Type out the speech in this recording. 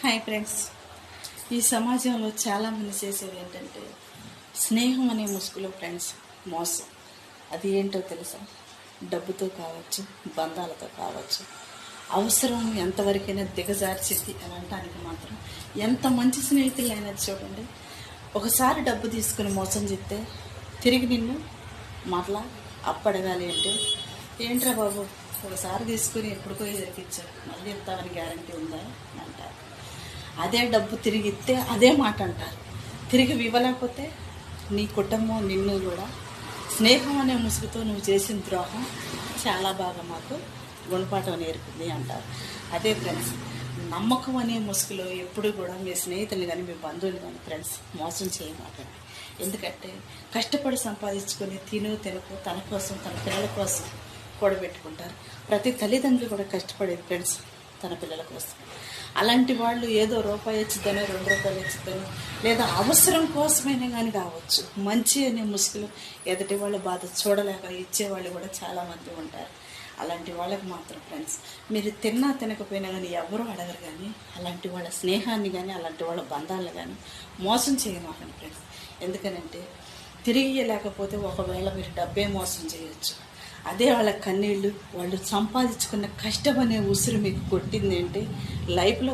Hi friends. ఈ సమాజంలో చాలామంది చేసేది ఏంటంటే స్నేహం అనే ముసుగులో ఫ్రెండ్స్ మోసం. అది ఏంటో తెలుసా? డబ్బుతో కావచ్చు, బంధాలతో కావచ్చు. అవసరం ఎంతవరకైనా దిగజార్చింది అని అనటానికి మాత్రం ఎంత మంచి స్నేహితులైనా చూడండి, ఒకసారి డబ్బు తీసుకుని మోసం చెప్తే తిరిగి నిన్ను మరలా అప్పడగాలి అంటే ఏంట్రా బాబు, ఒకసారి తీసుకుని ఎప్పుడుకో ఎదిరికిచ్చావు, మళ్ళీ ఇస్తామని గ్యారంటీ ఉందా అంటారు. అదే డబ్బు తిరిగి ఇస్తే అదే మాట అంటారు. తిరిగి ఇవ్వలేకపోతే నీ కుటుంబం నిన్ను కూడా స్నేహం అనే ముసుగుతో నువ్వు చేసిన ద్రోహం చాలా బాగా మాకు గుణపాఠం నేర్పింది అంటారు. అదే ఫ్రెండ్స్, నమ్మకం అనే ముసుగులో ఎప్పుడు కూడా మీ స్నేహితులు కానీ మీ బంధువులు కానీ ఫ్రెండ్స్ మోసం చేయమాకండి. ఎందుకంటే కష్టపడి సంపాదించుకొని తినకు తన కోసం తన పిల్లల కోసం కూడబెట్టుకుంటారు. ప్రతి తల్లిదండ్రులు కూడా కష్టపడేది ఫ్రెండ్స్ తన పిల్లల కోసం. అలాంటి వాళ్ళు ఏదో రూపాయి ఇచ్చిద్దనో 2 రూపాయలు ఇచ్చిద్దనో లేదా అవసరం కోసమైనా కానీ కావచ్చు, మంచి అనే ముసుగులో ఎదుటి వాళ్ళ బాధ చూడలేక ఇచ్చేవాళ్ళు కూడా చాలామంది ఉంటారు. అలాంటి వాళ్ళకి మాత్రం ఫ్రెండ్స్ మీరు తిన్నా తినకపోయినా కానీ ఎవరూ అడగరు. కానీ అలాంటి వాళ్ళ స్నేహాన్ని కానీ అలాంటి వాళ్ళ బంధాలను కానీ మోసం చేయమాకండి ఫ్రెండ్స్. ఎందుకనంటే తిరిగి లేకపోతే ఒకవేళ మీరు డబ్బే మోసం చేయొచ్చు, అదే వాళ్ళ కన్నీళ్ళు వాళ్ళు సంపాదించుకున్న కష్టం అనే ఉసురు మీకు కొట్టింది అంటే లైఫ్లో